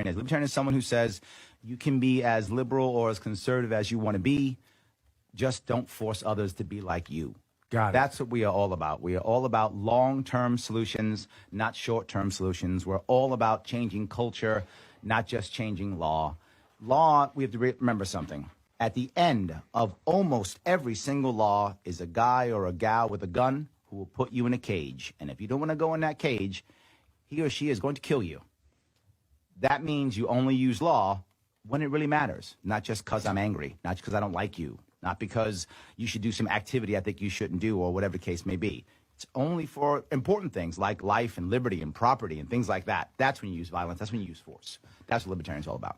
is. Libertarian is someone who says you can be as liberal or as conservative as you want to be. Just don't force others to be like you. Got it. That's what we are all about. We are all about long-term solutions, not short-term solutions. We're all about changing culture, not just changing law. Law, we have to remember something. At the end of almost every single law is a guy or a gal with a gun who will put you in a cage. And if you don't want to go in that cage, he or she is going to kill you. That means you only use law when it really matters, not just because I'm angry, not because I don't like you, not because you should do some activity I think you shouldn't do, or whatever the case may be. It's only for important things like life and liberty and property and things like that. That's when you use violence. That's when you use force. That's what Libertarians are all about.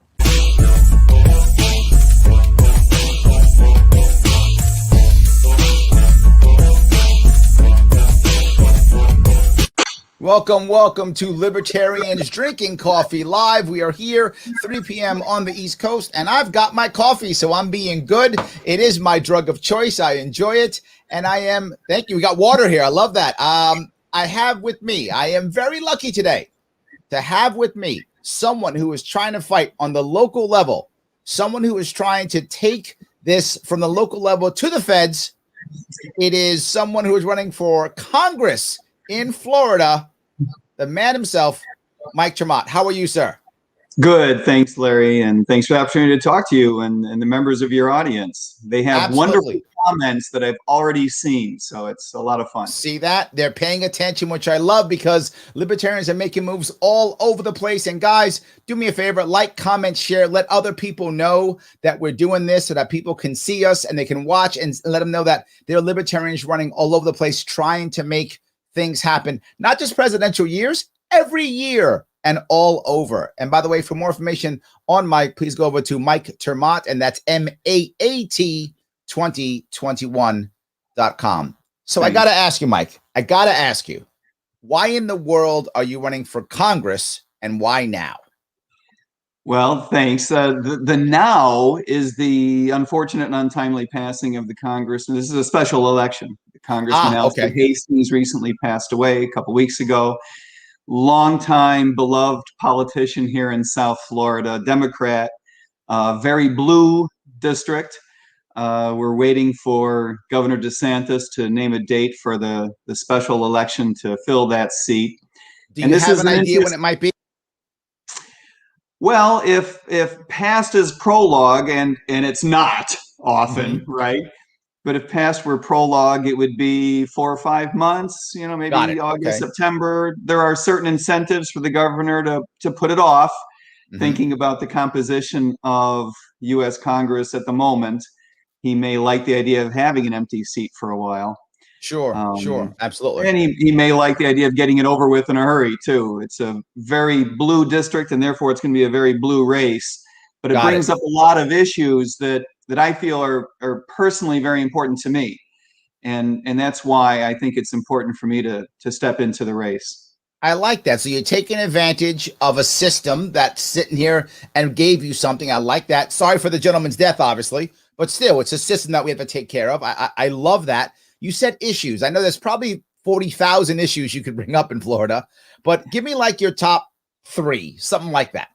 Welcome to Libertarians Drinking Coffee Live. We are here 3 p.m. on the East Coast, and I've got my coffee, so I'm being good. It is my drug of choice. I enjoy it, and thank you. We got water here. I love that. I have with me, I am very lucky today to have with me someone who is trying to fight on the local level, someone who is trying to take this from the local level to the feds. It is someone who is running for Congress in Florida, the man himself, Mike Ter Maat. How are you, sir? Good. Thanks, Larry. And thanks for the opportunity to talk to you and the members of your audience. They have wonderful comments that I've already seen. So it's a lot of fun. See that? They're paying attention, which I love, because libertarians are making moves all over the place. And guys, do me a favor, like, comment, share, let other people know that we're doing this so that people can see us and they can watch, and let them know that there are libertarians running all over the place trying to make things happen, not just presidential years, every year and all over. And by the way, for more information on Mike, please go over to Mike Ter Maat, and that's MAAT 2021.com. So I got to ask you, Mike, why in the world are you running for Congress, and why now? Well, thanks. The now is the unfortunate and untimely passing of the Congress. And this is a special election. The Congressman Alfred Hastings recently passed away a couple weeks ago. Longtime beloved politician here in South Florida, Democrat, very blue district. We're waiting for Governor DeSantis to name a date for the special election to fill that seat. Do you have an idea when it might be? Well, if past is prologue, and it's not often, right? But if past were prologue, it would be 4 or 5 months, maybe August, September. There are certain incentives for the governor to put it off, thinking about the composition of U.S. Congress at the moment. He may like the idea of having an empty seat for a while. Sure, absolutely. And he may like the idea of getting it over with in a hurry, too. It's a very blue district, and therefore it's going to be a very blue race. But it brings up a lot of issues that I feel are personally very important to me. And that's why I think it's important for me to step into the race. I like that. So you're taking advantage of a system that's sitting here and gave you something. I like that. Sorry for the gentleman's death, obviously. But still, it's a system that we have to take care of. I love that. You said issues. I know there's probably 40,000 issues you could bring up in Florida, but give me like your top 3, something like that.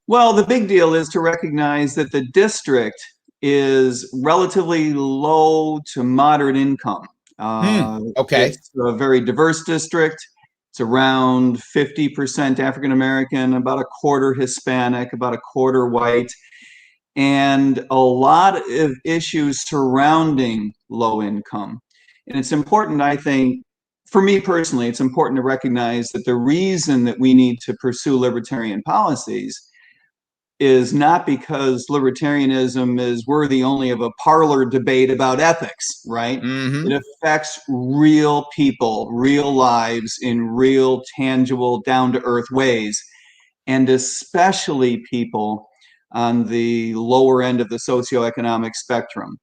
Well, the big deal is to recognize that the district is relatively low to moderate income. It's a very diverse district. It's around 50% African-American, about a quarter Hispanic, about a quarter white, and a lot of issues surrounding low income. And it's important, I think, for me personally, it's important to recognize that the reason that we need to pursue libertarian policies is not because libertarianism is worthy only of a parlor debate about ethics, right? It affects real people, real lives in real, tangible, down-to-earth ways, and especially people on the lower end of the socioeconomic spectrum.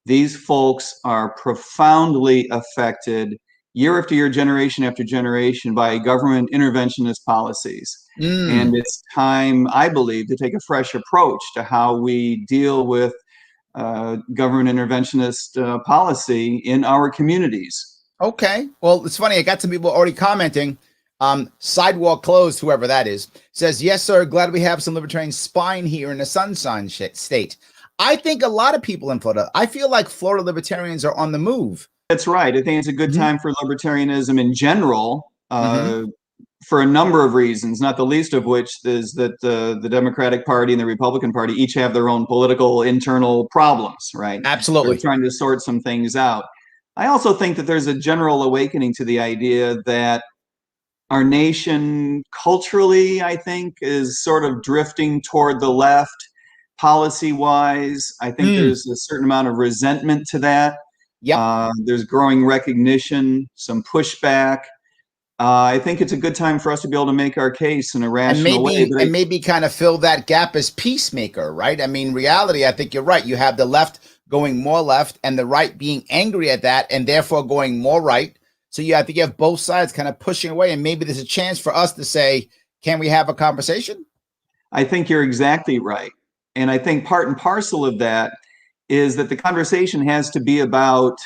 These folks are profoundly affected year after year, generation after generation by government interventionist policies. And it's time, I believe, to take a fresh approach to how we deal with government interventionist policy in our communities. Okay. Well, it's funny. I got some people already commenting. Sidewalk closed, whoever that is, says, yes, sir. Glad we have some libertarian spine here in the sunshine state. I think a lot of people in Florida, I feel like Florida libertarians are on the move. That's right. I think it's a good time for libertarianism in general, for a number of reasons, not the least of which is that the Democratic Party and the Republican Party each have their own political internal problems, right? Absolutely. They're trying to sort some things out. I also think that there's a general awakening to the idea that our nation culturally, I think, is sort of drifting toward the left policy-wise. I think there's a certain amount of resentment to that. Yep. There's growing recognition, some pushback. I think it's a good time for us to be able to make our case in a rational way. And maybe kind of fill that gap as peacemaker, right? I mean, reality, I think you're right. You have the left going more left and the right being angry at that and therefore going more right. So I think you have both sides kind of pushing away, and maybe there's a chance for us to say, can we have a conversation? I think you're exactly right. And I think part and parcel of that is that the conversation has to be about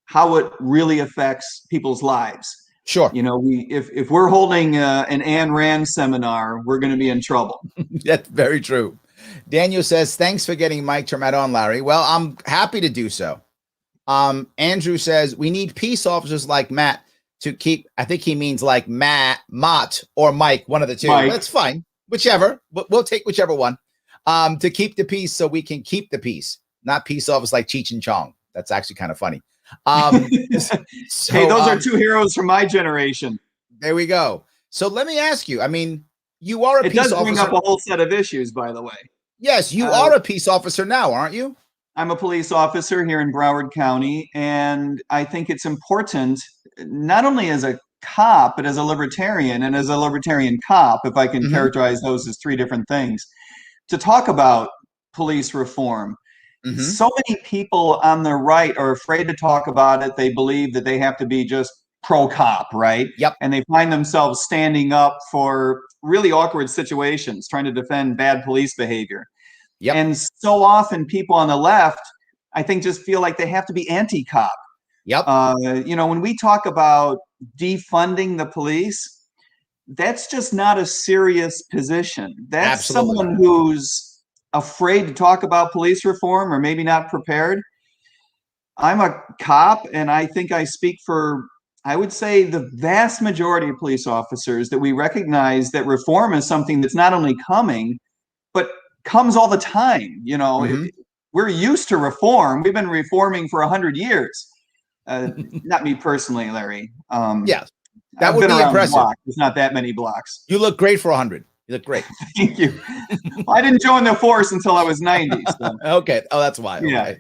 how it really affects people's lives. Sure. You know, if we're holding an Ayn Rand seminar, we're going to be in trouble. That's very true. Daniel says, thanks for getting Mike Ter Maat on, Larry. Well, I'm happy to do so. Andrew says, we need peace officers like Matt to keep, I think he means like Mott or Mike, one of the two. Mike. That's fine. Whichever. We'll take whichever one. To keep the peace so we can keep the peace. Not peace officers like Cheech and Chong. That's actually kind of funny. Hey, those are two heroes from my generation. There we go. So let me ask you, I mean, you are a peace officer. It does bring up a whole set of issues, by the way. Yes, you are a peace officer now, aren't you? I'm a police officer here in Broward County, and I think it's important, not only as a cop, but as a libertarian and as a libertarian cop, if I can characterize those as three different things, to talk about police reform. So many people on the right are afraid to talk about it. They believe that they have to be just pro-cop, right? Yep. And they find themselves standing up for really awkward situations, trying to defend bad police behavior. Yep. And so often people on the left, I think, just feel like they have to be anti-cop. Yep. You know, when we talk about defunding the police, that's just not a serious position. That's Absolutely. Someone who's afraid to talk about police reform or maybe not prepared. I'm a cop, and I think I speak for, I would say, the vast majority of police officers, that we recognize that reform is something that's not only coming, but comes all the time. You know, we're used to reform. We've been reforming for 100 years. Not me personally, Larry. Yes, that would be impressive. There's not that many blocks. You look great for 100. You look great. Thank you. Well, I didn't join the force until I was 90. So. Okay. Oh, that's why. Okay. Yeah.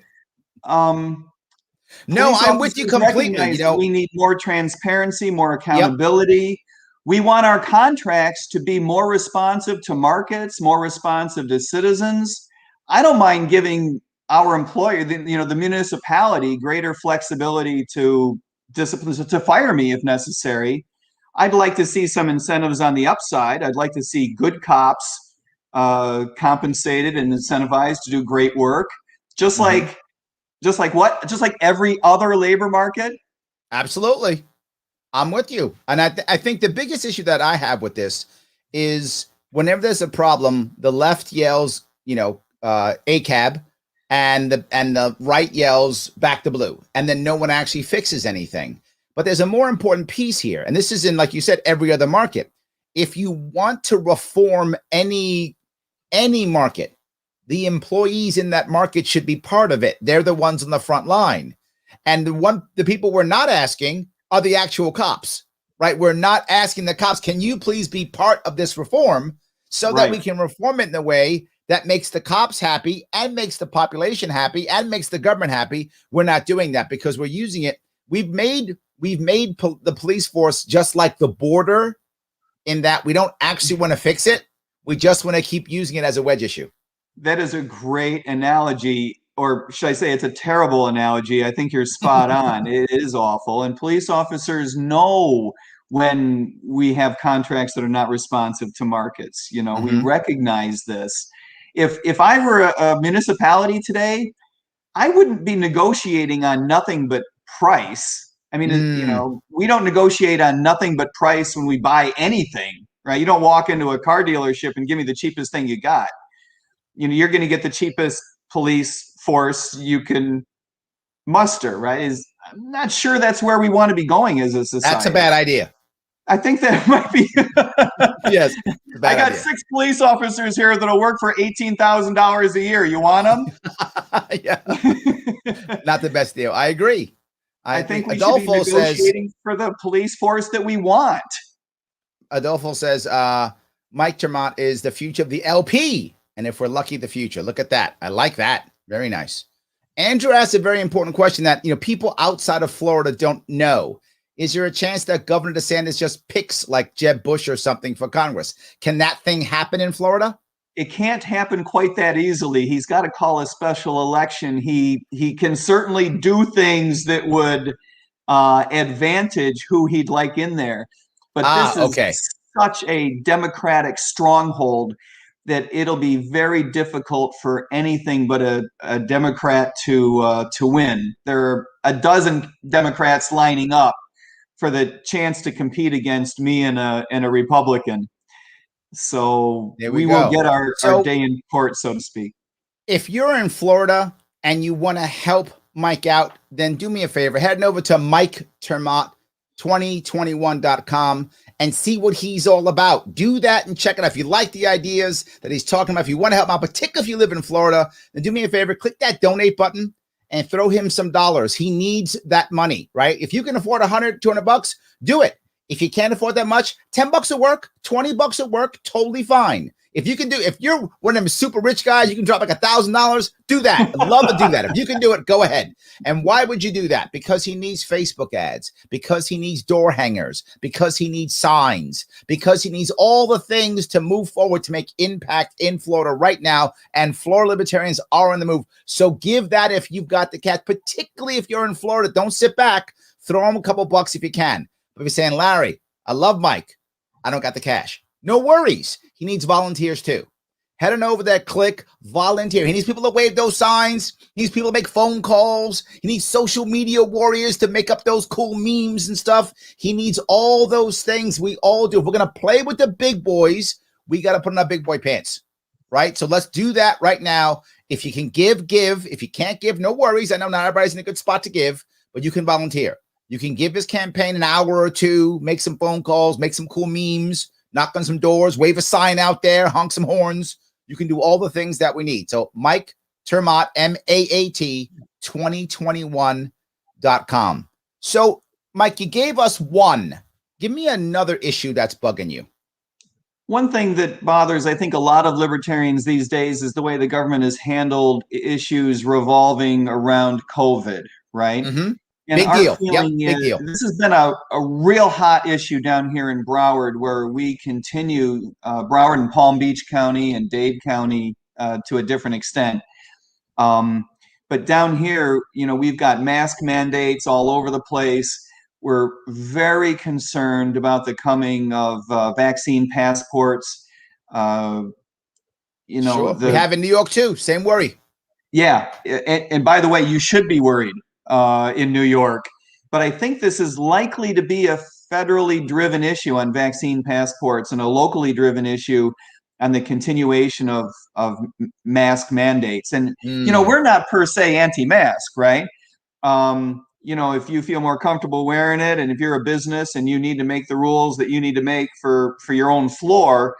No, I'm with you completely. You know, we need more transparency, more accountability. Yep. We want our contracts to be more responsive to markets, more responsive to citizens. I don't mind giving our employer, the municipality, greater flexibility to discipline, to fire me if necessary. I'd like to see some incentives on the upside. I'd like to see good cops compensated and incentivized to do great work, just like every other labor market. Absolutely, I'm with you. And I think the biggest issue that I have with this is whenever there's a problem, the left yells, ACAB, and the right yells back to blue, and then no one actually fixes anything. But there's a more important piece here, and this is in, like you said, every other market. If you want to reform any market, the employees in that market should be part of it. They're the ones on the front line. And the people we're not asking are the actual cops, right? We're not asking the cops, can you please be part of this reform so that we can reform it in a way that makes the cops happy and makes the population happy and makes the government happy. We're not doing that because we're using it. We've made the police force just like the border, in that we don't actually want to fix it. We just want to keep using it as a wedge issue. That is a great analogy, or should I say it's a terrible analogy. I think you're spot on. It is awful. And police officers know when we have contracts that are not responsive to markets. We recognize this. If I were a municipality today, I wouldn't be negotiating on nothing but price. I mean, you know, we don't negotiate on nothing but price when we buy anything, right? You don't walk into a car dealership and give me the cheapest thing you got. You know, you're going to get the cheapest police force you can muster, right? I'm not sure that's where we want to be going as a society. That's a bad idea. I think that might be. Yes. I got 6 police officers here that'll work for $18,000 a year. You want them? Yeah. Not the best deal. I agree. I think we should be negotiating for the police force that we want. Adolfo says, Mike Ter Maat is the future of the LP. And if we're lucky, the future. Look at that. I like that. Very nice. Andrew asked a very important question that, you know, people outside of Florida don't know. Is there a chance that Governor DeSantis just picks like Jeb Bush or something for Congress? Can that thing happen in Florida? It can't happen quite that easily. He's got to call a special election. He can certainly do things that would advantage who he'd like in there. But this is such a Democratic stronghold that it'll be very difficult for anything but a Democrat to win. There are a dozen Democrats lining up for the chance to compete against me and a Republican. So we will get our day in court, so to speak. If you're in Florida and you want to help Mike out, then do me a favor. Head over to MikeTerMaat2021.com and see what he's all about. Do that and check it out. If you like the ideas that he's talking about, if you want to help him out, particularly if you live in Florida, then do me a favor. Click that donate button and throw him some dollars. He needs that money, right? If you can afford $100, $200, do it. If you can't afford that much, $10 at work, $20 at work, totally fine. If you're one of them super rich guys, you can drop like $1,000, do that. I'd love to do that. If you can do it, go ahead. And why would you do that? Because he needs Facebook ads, because he needs door hangers, because he needs signs, because he needs all the things to move forward to make impact in Florida right now. And Florida Libertarians are on the move. So give that if you've got the cash, particularly if you're in Florida. Don't sit back. Throw him a couple bucks if you can. But if you're saying, Larry, I love Mike, I don't got the cash. No worries. He needs volunteers too. Head on over there, click volunteer. He needs people to wave those signs. He needs people to make phone calls. He needs social media warriors to make up those cool memes and stuff. He needs all those things. We all do. If we're going to play with the big boys, we got to put on our big boy pants, right? So let's do that right now. If you can give. If you can't give, no worries. I know not everybody's in a good spot to give, but you can volunteer. You can give his campaign an hour or two, make some phone calls, make some cool memes, knock on some doors, wave a sign out there, honk some horns. You can do all the things that we need. So Mike Ter Maat, MAAT 2021.com. So Mike, you gave us one. Give me another issue that's bugging you. One thing that bothers, I think, a lot of libertarians these days is the way the government has handled issues revolving around COVID, right? Mm-hmm. And big deal. Yep, big deal. This has been a real hot issue down here in Broward, where we continue, Broward and Palm Beach County and Dade County to a different extent. But down here, you know, we've got mask mandates all over the place. We're very concerned about the coming of vaccine passports. You know, sure. We have in New York too. Same worry. Yeah. And by the way, you should be worried in New York. But I think this is likely to be a federally driven issue on vaccine passports and a locally driven issue on the continuation of mask mandates. And, you know, we're not per se anti-mask, right? You know, if you feel more comfortable wearing it, and if you're a business and you need to make the rules that you need to make for your own floor,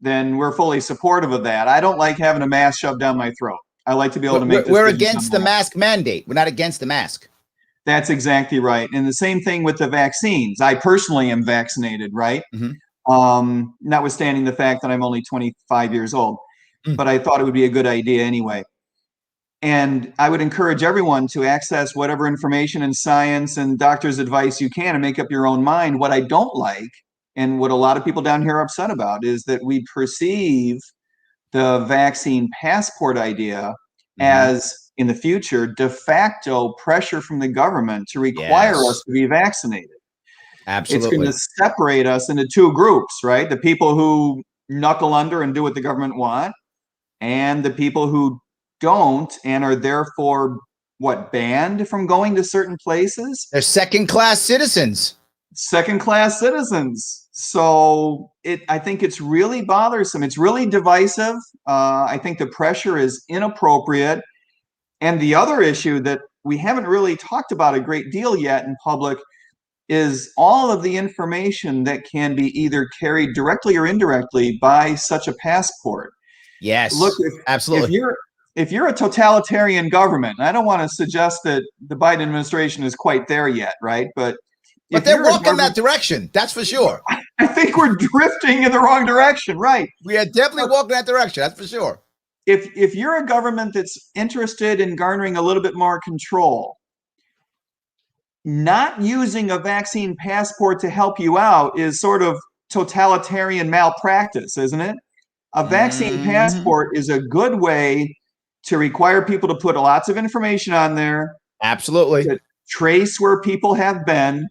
then we're fully supportive of that. I don't like having a mask shoved down my throat. I like to be able to make this. We're against the mask mandate. We're not against the mask. That's exactly right. And the same thing with the vaccines. I personally am vaccinated, right? Mm-hmm. Notwithstanding the fact that I'm only 25 years old. But I thought it would be a good idea anyway. And I would encourage everyone to access whatever information and science and doctor's advice you can and make up your own mind. What I don't like, and what a lot of people down here are upset about, is that we perceive the vaccine passport idea as, in the future, de facto pressure from the government to require us to be vaccinated. Absolutely. It's going to separate us into two groups, right? The people who knuckle under and do what the government want, and the people who don't and are therefore banned from going to certain places. They're second-class citizens. Second-class citizens. So I think it's really bothersome. It's really divisive. I think the pressure is inappropriate. And the other issue that we haven't really talked about a great deal yet in public is all of the information that can be either carried directly or indirectly by such a passport. Yes, look, absolutely. If you're a totalitarian government, and I don't want to suggest that the Biden administration is quite there yet, right? But they're walking that direction. That's for sure. I think we're drifting in the wrong direction, right? We are definitely walking that direction. That's for sure. If you're a government that's interested in garnering a little bit more control, not using a vaccine passport to help you out is sort of totalitarian malpractice, isn't it? A vaccine passport is a good way to require people to put lots of information on there. Absolutely. To trace where people have been.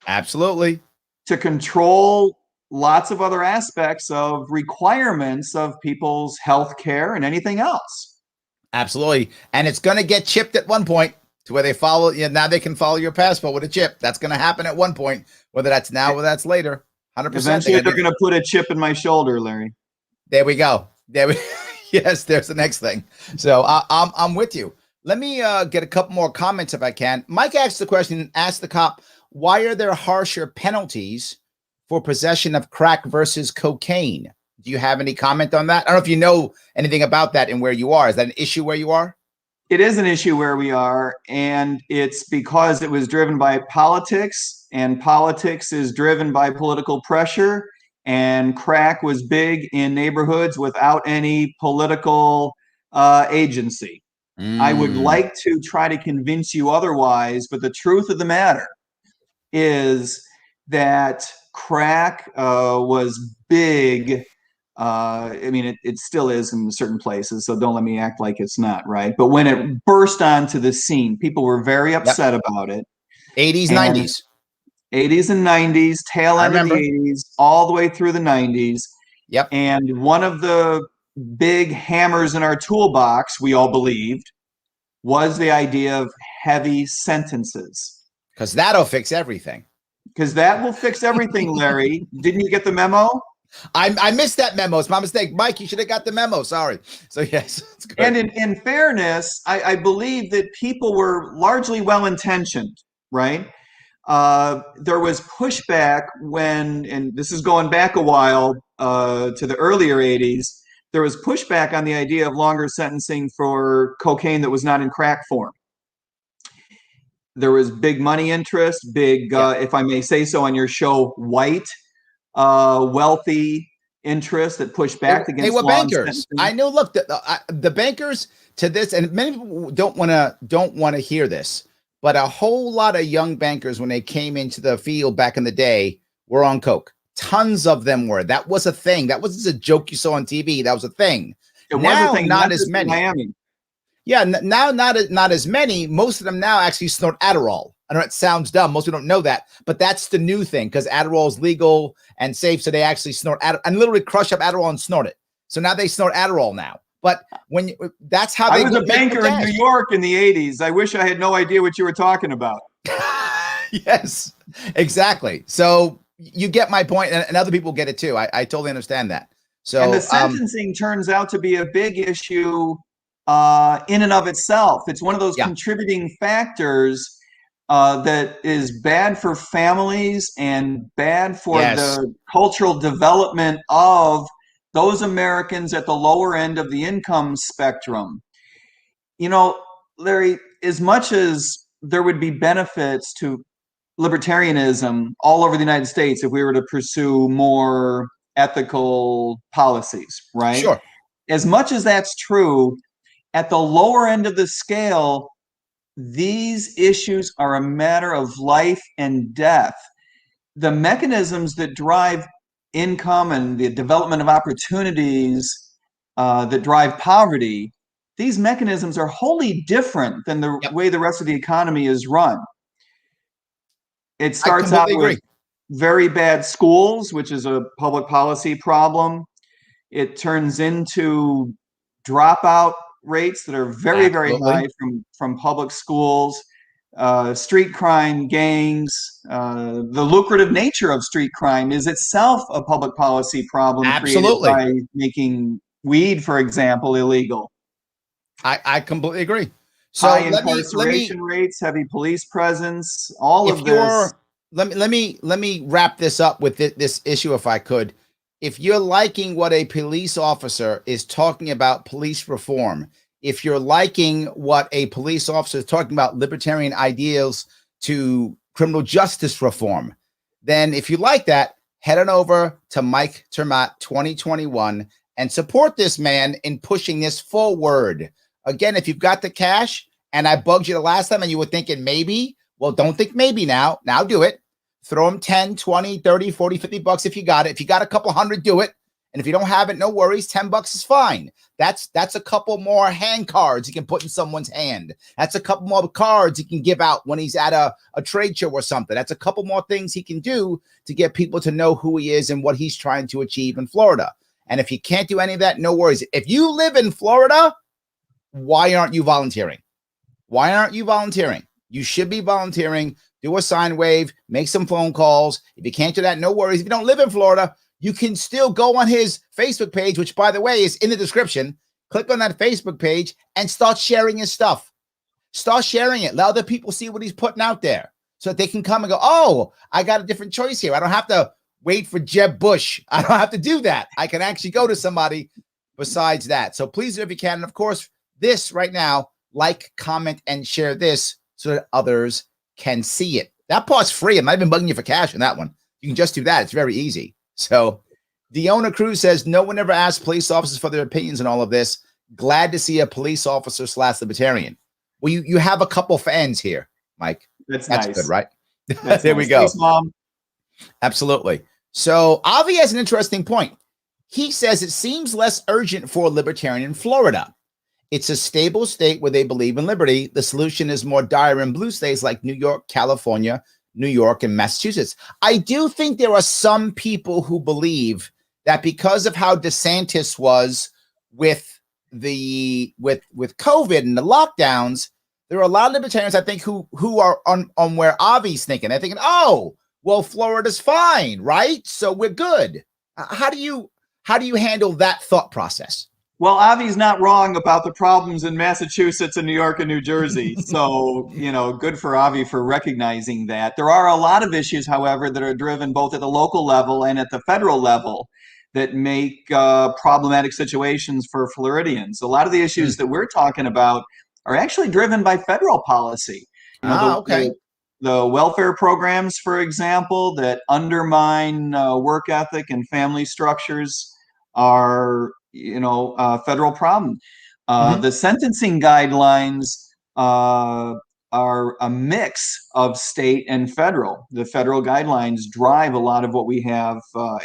Absolutely. To control lots of other aspects of requirements of people's health care and anything else. Absolutely. And it's going to get chipped at one point to where they follow. Now they can follow your passport with a chip. That's going to happen at one point, whether that's now or that's later. 100%. Eventually they're going to put a chip in my shoulder, Larry. There we go. Yes, there's the next thing. So I'm with you. Let me get a couple more comments if I can. Mike asked the question, asked the cop, why are there harsher penalties for possession of crack versus cocaine? Do you have any comment on that? I don't know if you know anything about that and where you are. Is that an issue where you are? It is an issue where we are, and it's because it was driven by politics, and politics is driven by political pressure, and crack was big in neighborhoods without any political agency. I would like to try to convince you otherwise, but the truth of the matter is that crack was big. I mean, it still is in certain places, so don't let me act like it's not, right? But when it burst onto the scene, people were very upset about it. 80s, 90s. 80s and 90s, tail end of the 80s, all the way through the 90s. Yep. And one of the big hammers in our toolbox, we all believed, was the idea of heavy sentences. Because that'll fix everything. Because that will fix everything, Larry. Didn't you get the memo? I missed that memo. It's my mistake. Mike, you should have got the memo. Sorry. So, yes. It's good. And in fairness, I believe that people were largely well-intentioned, right? There was pushback when, and this is going back a while to the earlier 80s, there was pushback on the idea of longer sentencing for cocaine that was not in crack form. There was big money interest, big, if I may say so on your show, white, wealthy interest that pushed back against. They were long bankers. sentencing. I know. Look, the bankers to this, and many people don't want to hear this, but a whole lot of young bankers, when they came into the field back in the day, were on coke. Tons of them were. That was a thing. That wasn't a joke you saw on TV. That was a thing. It now, was a thing, not as many. Miami. Yeah, now not as many. Most of them now actually snort Adderall. I know it sounds dumb. Most people don't know that, but that's the new thing because Adderall is legal and safe. So they actually snort Adderall and literally crush up Adderall and snort it. So now they snort Adderall now. But that's how I was a banker in New York in the 80s. I wish I had no idea what you were talking about. Yes, exactly. So you get my point, and other people get it too. I totally understand that. So and the sentencing turns out to be a big issue in and of itself. It's one of those contributing factors that is bad for families and bad for the cultural development of those Americans at the lower end of the income spectrum. You know, Larry, as much as there would be benefits to libertarianism all over the United States if we were to pursue more ethical policies, right? Sure. As much as that's true, at the lower end of the scale, these issues are a matter of life and death. The mechanisms that drive income and the development of opportunities that drive poverty, these mechanisms are wholly different than the way the rest of the economy is run. It starts out with very bad schools, which is a public policy problem. It turns into dropout rates that are very, very high from public schools, street crime, gangs. The lucrative nature of street crime is itself a public policy problem created by making weed, for example, illegal. I completely agree. So high incarceration rates, heavy police presence, all of this. Let me wrap this up with this issue, if I could. If you're liking what a police officer is talking about police reform, if you're liking what a police officer is talking about libertarian ideals to criminal justice reform, then if you like that, head on over to Mike Ter Maat 2021 and support this man in pushing this forward. Again, if you've got the cash, and I bugged you the last time and you were thinking maybe, well, don't think maybe now. Now do it. Throw them 10, 20, 30, 40, 50 bucks if you got it. If you got a couple hundred, do it. And if you don't have it, no worries. 10 bucks is fine. That's a couple more hand cards you can put in someone's hand. That's a couple more cards he can give out when he's at a trade show or something. That's a couple more things he can do to get people to know who he is and what he's trying to achieve in Florida. And if you can't do any of that, no worries. If you live in Florida, why aren't you volunteering? Why aren't you volunteering? You should be volunteering. Do a sign wave, make some phone calls. If you can't do that, no worries. If you don't live in Florida, you can still go on his Facebook page, which, by the way, is in the description. Click on that Facebook page and start sharing his stuff. Start sharing it. Let other people see what he's putting out there so that they can come and go, oh, I got a different choice here. I don't have to wait for Jeb Bush. I don't have to do that. I can actually go to somebody besides that. So please do if you can. And, of course, this right now, like, comment, and share this so that others can see it. That part's free. I'm not even bugging you for cash on that one. You can just do that. It's very easy. So Deona Cruz says, no one ever asked police officers for their opinions on all of this. Glad to see a police officer / libertarian. Well, you have a couple fans here, Mike. That's nice. Good, right? That's there nice. We go. Thanks, Mom. Absolutely. So Avi has an interesting point. He says it seems less urgent for a libertarian in Florida. It's a stable state where they believe in liberty. The solution is more dire in blue states like New York, California, New York, and Massachusetts. I do think there are some people who believe that because of how DeSantis was with COVID and the lockdowns, there are a lot of libertarians, I think, who are on where Avi's thinking. They're thinking, oh, well, Florida's fine, right? So we're good. How do you handle that thought process? Well, Avi's not wrong about the problems in Massachusetts and New York and New Jersey. So, good for Avi for recognizing that. There are a lot of issues, however, that are driven both at the local level and at the federal level that make problematic situations for Floridians. A lot of the issues that we're talking about are actually driven by federal policy. The welfare programs, for example, that undermine work ethic and family structures are federal problem. The sentencing guidelines are a mix of state and federal. The federal guidelines drive a lot of what we have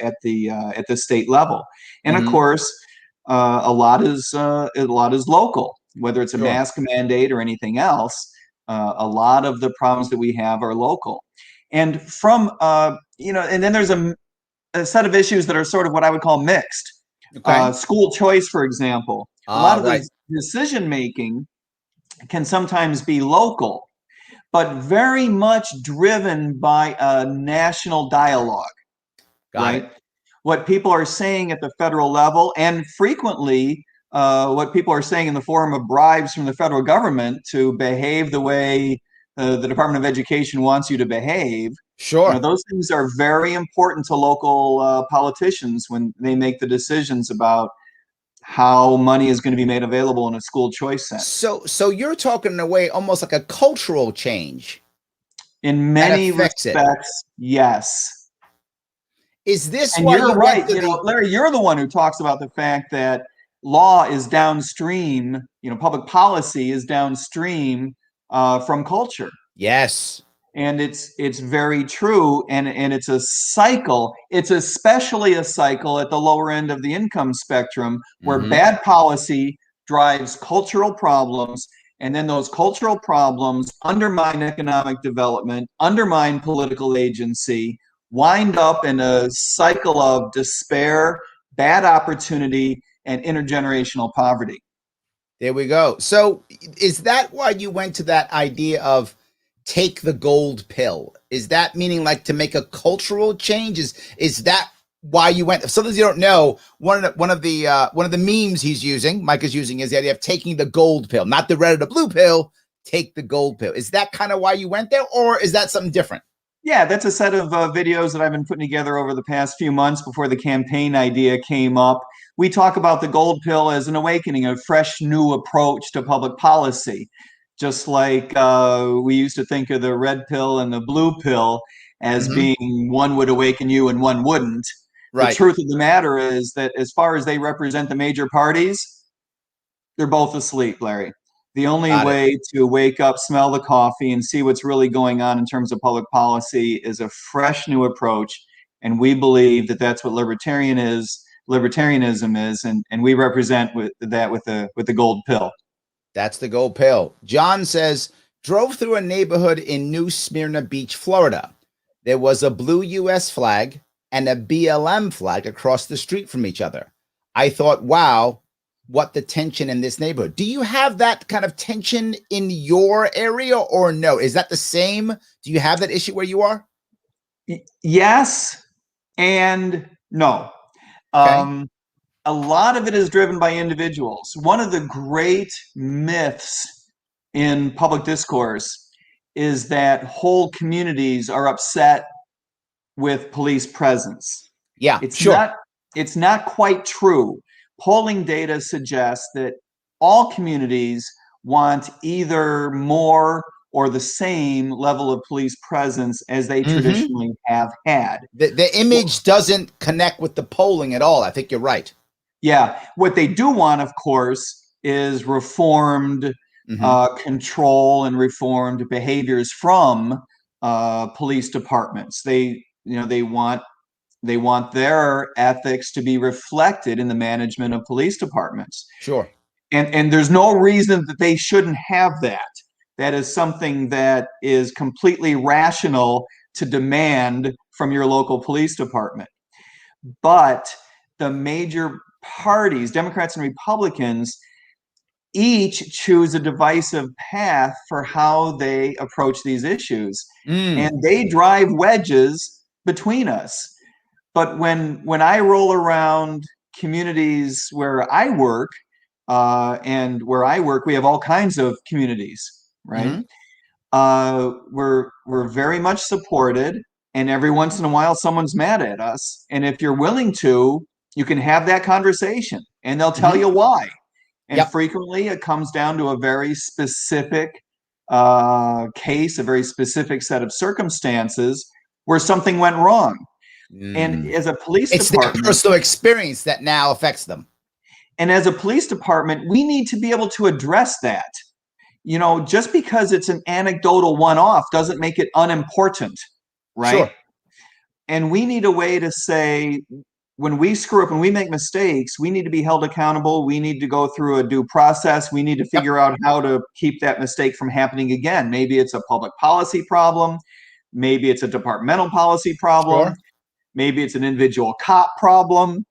at the state level, and of course, a lot is local. Whether it's a mask mandate or anything else, a lot of the problems that we have are local. And from and then there's a set of issues that are sort of what I would call mixed. Okay. School choice, for example. A lot of the decision making can sometimes be local, but very much driven by a national dialogue. Got it. What people are saying at the federal level, and frequently what people are saying in the form of bribes from the federal government to behave the way the Department of Education wants you to behave. Sure. Those things are very important to local politicians when they make the decisions about how money is going to be made available in a school choice sense. So you're talking in a way almost like a cultural change. In many respects, yes. Is this and why you're right? Larry, you're the one who talks about the fact that law is downstream. Public policy is downstream from culture. Yes. And it's very true, and it's a cycle. It's especially a cycle at the lower end of the income spectrum, where bad policy drives cultural problems, and then those cultural problems undermine economic development, undermine political agency, wind up in a cycle of despair, bad opportunity, and intergenerational poverty. There we go. So is that why you went to that idea of take the gold pill? Is that meaning like to make a cultural change? Is that why you went? If something you don't know, one of the memes he's using, Mike is using, is the idea of taking the gold pill, not the red or the blue pill. Take the gold pill. Is that kind of why you went there, or is that something different? Yeah, that's a set of videos that I've been putting together over the past few months before the campaign idea came up. We talk about the gold pill as an awakening, a fresh new approach to public policy. Just like we used to think of the red pill and the blue pill as being one would awaken you and one wouldn't. Right. The truth of the matter is that as far as they represent the major parties, they're both asleep, Larry. The only way to wake up, smell the coffee, and see what's really going on in terms of public policy is a fresh new approach. And we believe that that's what libertarianism is, and we represent with the gold pill. That's the gold pill. John says, drove through a neighborhood in New Smyrna Beach, Florida. There was a blue U.S. flag and a BLM flag across the street from each other. I thought, wow, what the tension in this neighborhood. Do you have that kind of tension in your area or no? Is that the same? Do you have that issue where you are? Yes and no. Okay. A lot of it is driven by individuals. One of the great myths in public discourse is that whole communities are upset with police presence. Yeah, it's not quite true. Polling data suggests that all communities want either more or the same level of police presence as they traditionally have had. The image doesn't connect with the polling at all. I think you're right. Yeah. What they do want, of course, is reformed control and reformed behaviors from police departments. They want their ethics to be reflected in the management of police departments. Sure. And there's no reason that they shouldn't have that. That is something that is completely rational to demand from your local police department. But the major parties, Democrats and Republicans, each choose a divisive path for how they approach these issues. And they drive wedges between us. But when I roll around communities where I work, we have all kinds of communities, right? We're very much supported, and every once in a while someone's mad at us. And if you're willing to, you can have that conversation, and they'll tell you why. And frequently it comes down to a very specific case, a very specific set of circumstances where something went wrong. And as a police department, it's their personal experience that now affects them. And as a police department, we need to be able to address that. You know, just because it's an anecdotal one-off doesn't make it unimportant, right? Sure. And we need a way to say, when we screw up and we make mistakes, we need to be held accountable. We need to go through a due process. We need to figure out how to keep that mistake from happening again. Maybe it's a public policy problem. Maybe it's a departmental policy problem. Sure. Maybe it's an individual cop problem.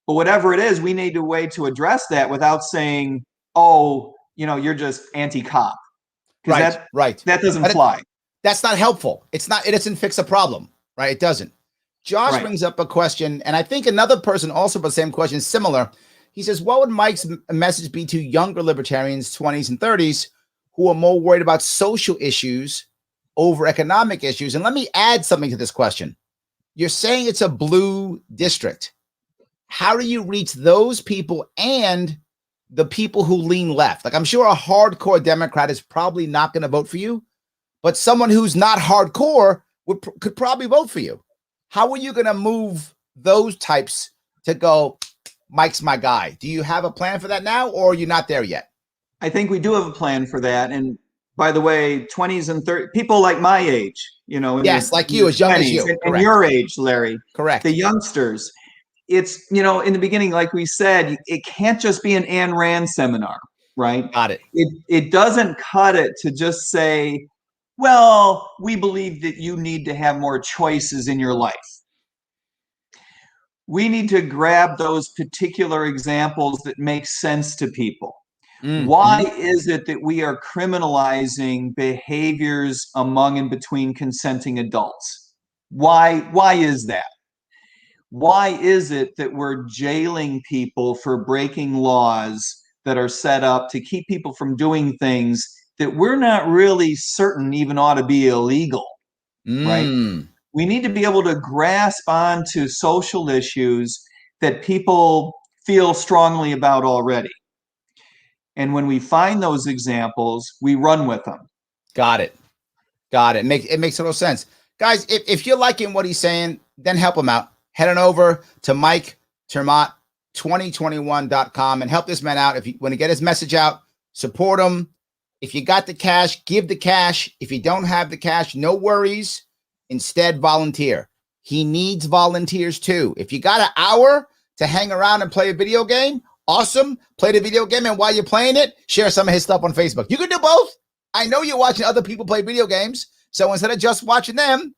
But whatever it is, we need a way to address that without saying, oh, you're just anti-cop. Right. That doesn't fly. That's not helpful. It doesn't fix a problem, right? It doesn't. Josh brings up a question, and I think another person also put the same question, similar. He says, what would Mike's message be to younger libertarians, 20s and 30s, who are more worried about social issues over economic issues? And let me add something to this question. You're saying it's a blue district. How do you reach those people and the people who lean left? Like, I'm sure a hardcore Democrat is probably not going to vote for you, but someone who's not hardcore could probably vote for you. How are you going to move those types to go, Mike's my guy? Do you have a plan for that now, or are you not there yet? I think we do have a plan for that. And by the way, 20s and 30s, people like my age, yes, like you, as young as you, and your age, Larry, correct. The youngsters, it's, in the beginning, like we said, it can't just be an Ayn Rand seminar, right? Got it. It doesn't cut it to just say, well, we believe that you need to have more choices in your life. We need to grab those particular examples that make sense to people. Why is it that we are criminalizing behaviors among and between consenting adults? Why is that? Why is it that we're jailing people for breaking laws that are set up to keep people from doing things that we're not really certain even ought to be illegal, right? We need to be able to grasp onto social issues that people feel strongly about already. And when we find those examples, we run with them. Got it. It makes total sense. Guys, if you're liking what he's saying, then help him out. Head on over to Mike Ter Maat 2021.com and help this man out. If you want to get his message out, support him. If you got the cash, give the cash. If you don't have the cash, no worries. Instead, volunteer. He needs volunteers too. If you got an hour to hang around and play a video game, awesome. Play the video game, and while you're playing it, share some of his stuff on Facebook. You can do both. I know you're watching other people play video games, so instead of just watching them,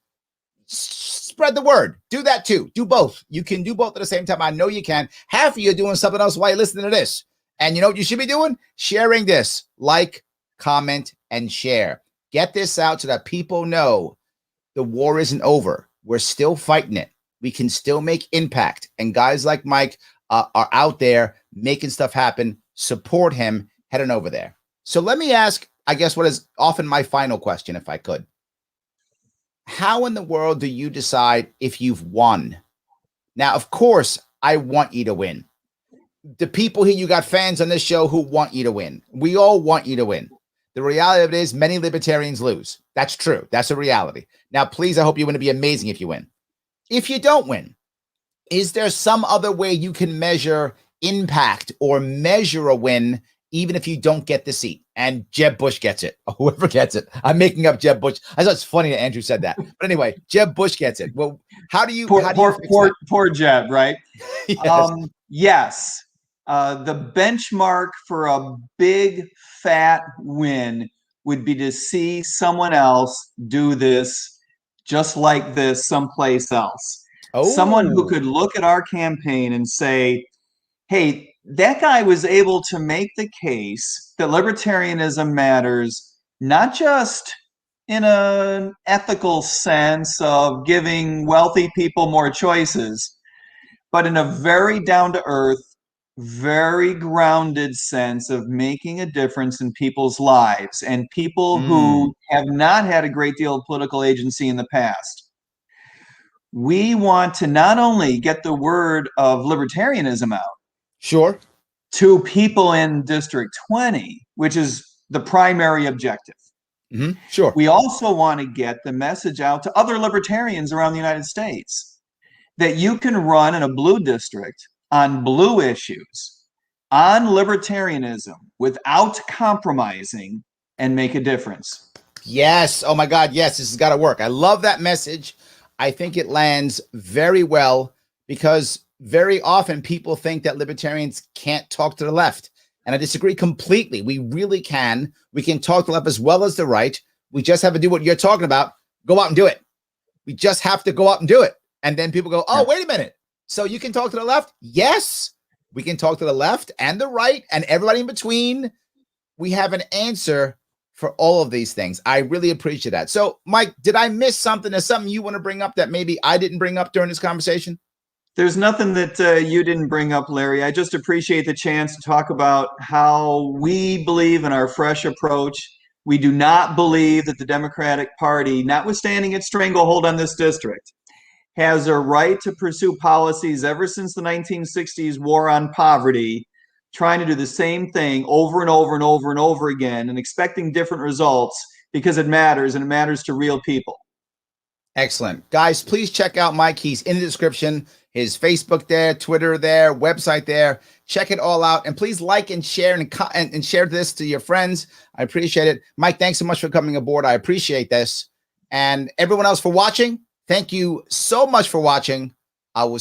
spread the word. Do that too. Do both. You can do both at the same time. I know you can. Half of you are doing something else while you're listening to this. And you know what you should be doing? Sharing this. Like, comment, and share. Get this out so that people know the war isn't over. We're still fighting it. We can still make impact. And guys like Mike are out there making stuff happen. Support him. Head on over there. So let me ask, I guess, what is often my final question, if I could. How in the world do you decide if you've won? Now, of course, I want you to win. The people here, you got fans on this show who want you to win. We all want you to win. The reality of it is many libertarians lose. That's true. That's a reality. Now, please, I hope you win to be amazing if you win. If you don't win, is there some other way you can measure impact or measure a win, even if you don't get the seat? And Jeb Bush gets it, or whoever gets it. I'm making up Jeb Bush. I thought it's funny that Andrew said that. But anyway, Jeb Bush gets it. Well, how do you... Poor Jeb, right? Yes. Yes. The benchmark for a big, fat win would be to see someone else do this just like this someplace else. Oh. Someone who could look at our campaign and say, hey, that guy was able to make the case that libertarianism matters, not just in an ethical sense of giving wealthy people more choices, but in a very down-to-earth, very grounded sense of making a difference in people's lives and people who have not had a great deal of political agency in the past. We want to not only get the word of libertarianism out, Sure. to people in District 20, which is the primary objective. Sure. We also want to get the message out to other libertarians around the United States that you can run in a blue district on blue issues, on libertarianism, without compromising, and make a difference. Yes. Oh my God. Yes, this has got to work. I love that message. I think it lands very well because very often people think that libertarians can't talk to the left. And I disagree completely. We really can. We can talk to the left as well as the right. We just have to do what you're talking about. Go out and do it. We just have to go out and do it. And then people go, oh, wait a minute. So you can talk to the left? Yes, we can talk to the left and the right and everybody in between. We have an answer for all of these things. I really appreciate that. So, Mike, did I miss something? There's something you want to bring up that maybe I didn't bring up during this conversation? There's nothing that you didn't bring up, Larry. I just appreciate the chance to talk about how we believe in our fresh approach. We do not believe that the Democratic Party, notwithstanding its stranglehold on this district, has a right to pursue policies ever since the 1960s war on poverty, trying to do the same thing over and over and over and over again and expecting different results because it matters, and it matters to real people. Excellent. Guys, please check out Mike. He's in the description. His Facebook there, Twitter there, website there. Check it all out. And please like and share and share this to your friends. I appreciate it. Mike, thanks so much for coming aboard. I appreciate this. And everyone else for watching, thank you so much for watching. I will